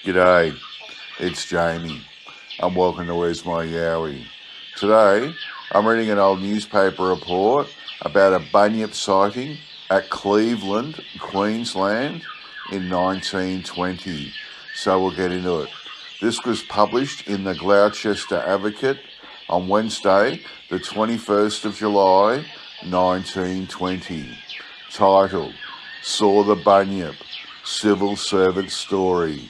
G'day, it's Jamie, and welcome to Where's My Yowie. Today, I'm reading an old newspaper report about a bunyip sighting at Cleveland, Queensland in 1920. So we'll get into it. This was published in the Gloucester Advocate on Wednesday, the 21st of July, 1920. Titled, Saw the Bunyip, Civil Servant Story.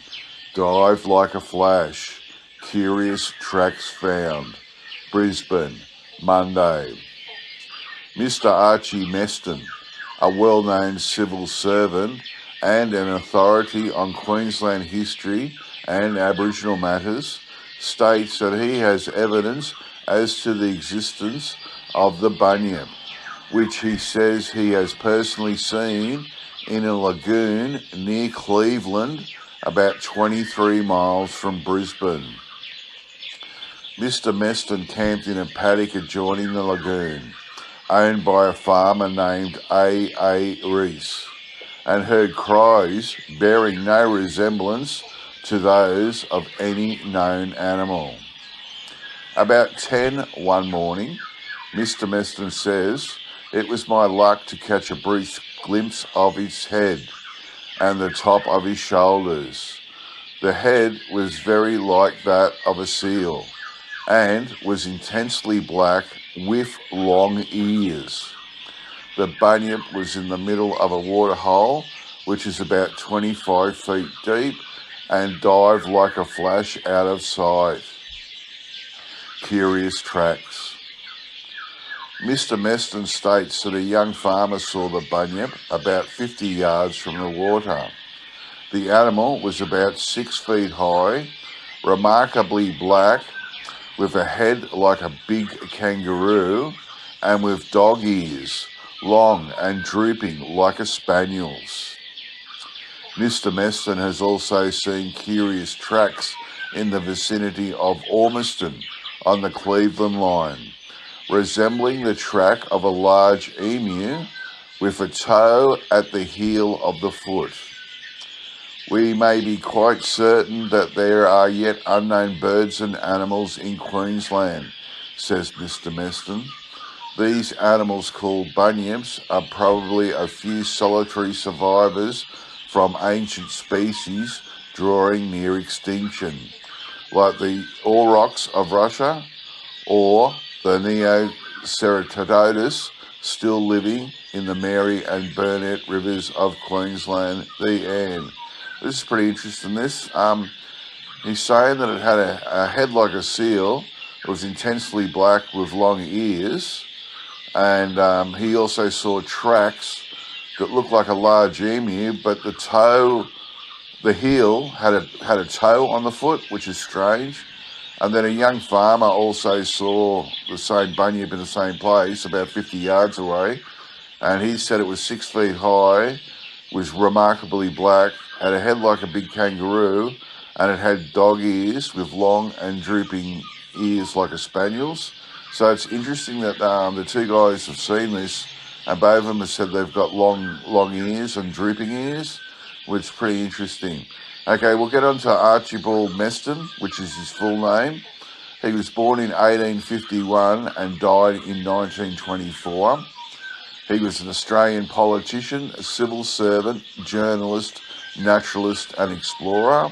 Dive like a flash. Curious tracks found. Brisbane, Monday. Mr. Archie Meston, a well-known civil servant and an authority on Queensland history and Aboriginal matters, states that he has evidence as to the existence of the bunyip, which he says he has personally seen in a lagoon near Cleveland, about 23 miles from Brisbane. Mr. Meston camped in a paddock adjoining the lagoon, owned by a farmer named A. Reese, and heard cries bearing no resemblance to those of any known animal. About 10 one morning, Mr. Meston says, it was my luck to catch a brief glimpse of its head and the top of his shoulders. The head was very like that of a seal and was intensely black with long ears. The bunyip was in the middle of a waterhole, which is about 25 feet deep, and dived like a flash out of sight. Curious tracks. Mr. Meston states that a young farmer saw the bunyip about 50 yards from the water. The animal was about 6 feet high, remarkably black, with a head like a big kangaroo, and with dog ears, long and drooping like a spaniel's. Mr. Meston has also seen curious tracks in the vicinity of Ormiston on the Cleveland line, resembling the track of a large emu with a toe at the heel of the foot. We may be quite certain that there are yet unknown birds and animals in Queensland, says Mr. Meston. These animals, called bunyips, are probably a few solitary survivors from ancient species drawing near extinction, like the aurochs of Russia or the Neoceratodus still living in the Mary and Burnett rivers of Queensland. The end. This is pretty interesting. He's saying that it had a head like a seal. It was intensely black with long ears, and he also saw tracks that looked like a large emu, but the heel had a toe on the foot, which is strange. And then a young farmer also saw the same bunyip in the same place, about 50 yards away, and he said it was 6 feet high, was remarkably black, had a head like a big kangaroo, and it had dog ears with long and drooping ears like a spaniel's. So it's interesting that the two guys have seen this, and both of them have said they've got long ears and drooping ears, which is pretty interesting. Okay, we'll get on to Archibald Meston, which is his full name. He was born in 1851 and died in 1924. He was an Australian politician, a civil servant, journalist, naturalist and explorer.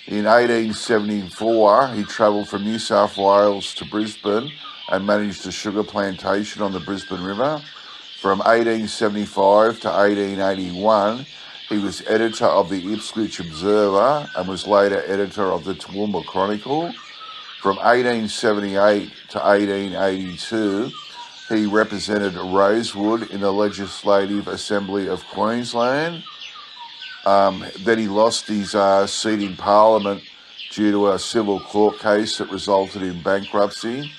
In 1874, he travelled from New South Wales to Brisbane and managed a sugar plantation on the Brisbane River. From 1875 to 1881, he was editor of the Ipswich Observer and was later editor of the Toowoomba Chronicle. From 1878 to 1882, he represented Rosewood in the Legislative Assembly of Queensland. Then he lost his seat in Parliament due to a civil court case that resulted in bankruptcy.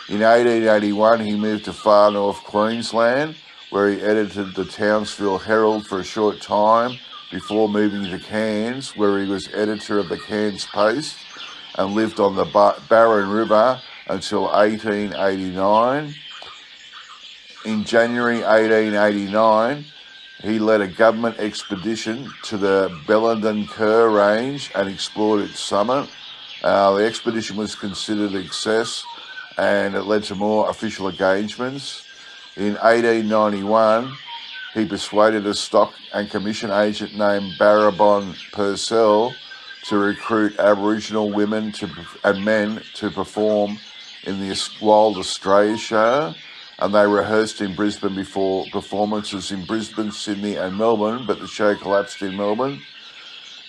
In 1881, he moved to far north Queensland, where he edited the Townsville Herald for a short time before moving to Cairns, where he was editor of the Cairns Post and lived on the Barron River until 1889. In January 1889, he led a government expedition to the Bellenden Kerr Range and explored its summit. The expedition was considered a success and it led to more official engagements. In 1891, he persuaded a stock and commission agent named Barabon Purcell to recruit Aboriginal women and men to perform in the Wild Australia show, and they rehearsed in Brisbane before performances in Brisbane, Sydney and Melbourne, but the show collapsed in Melbourne.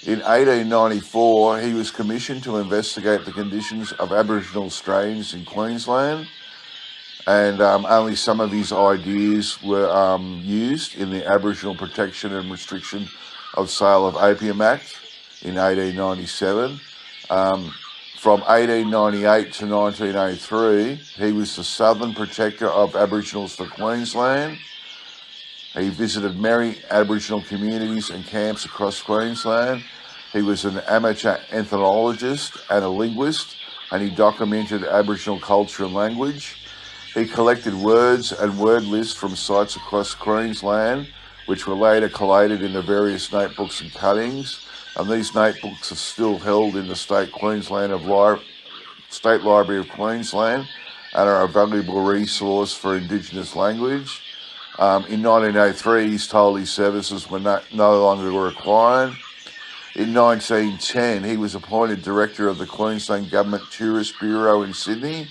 In 1894, he was commissioned to investigate the conditions of Aboriginal Australians in Queensland, and only some of his ideas were used in the Aboriginal Protection and Restriction of Sale of Opium Act in 1897. From 1898 to 1903, he was the Southern Protector of Aboriginals for Queensland. He visited many Aboriginal communities and camps across Queensland. He was an amateur ethnologist and a linguist, and he documented Aboriginal culture and language. He collected words and word lists from sites across Queensland, which were later collated into various notebooks and cuttings. And these notebooks are still held in the State Library of Queensland and are a valuable resource for Indigenous language. In 1903, he's told his services were no longer required. In 1910, he was appointed Director of the Queensland Government Tourist Bureau in Sydney.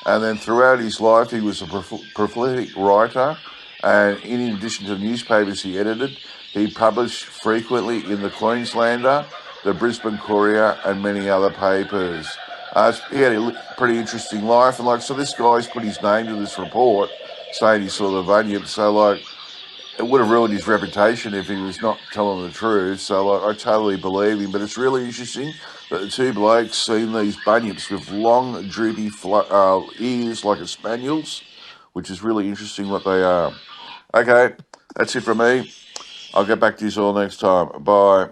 And then throughout his life, he was a prolific writer. And in addition to the newspapers he edited, he published frequently in the Queenslander, the Brisbane Courier, and many other papers. He had a pretty interesting life. And so this guy's put his name to this report, saying he saw the Bunyip. So it would have ruined his reputation if he was not telling the truth. So I totally believe him. But it's really interesting that the two blokes seen these bunyips with long, droopy ears like a spaniel's, which is really interesting what they are. Okay, that's it from me. I'll get back to you all next time. Bye.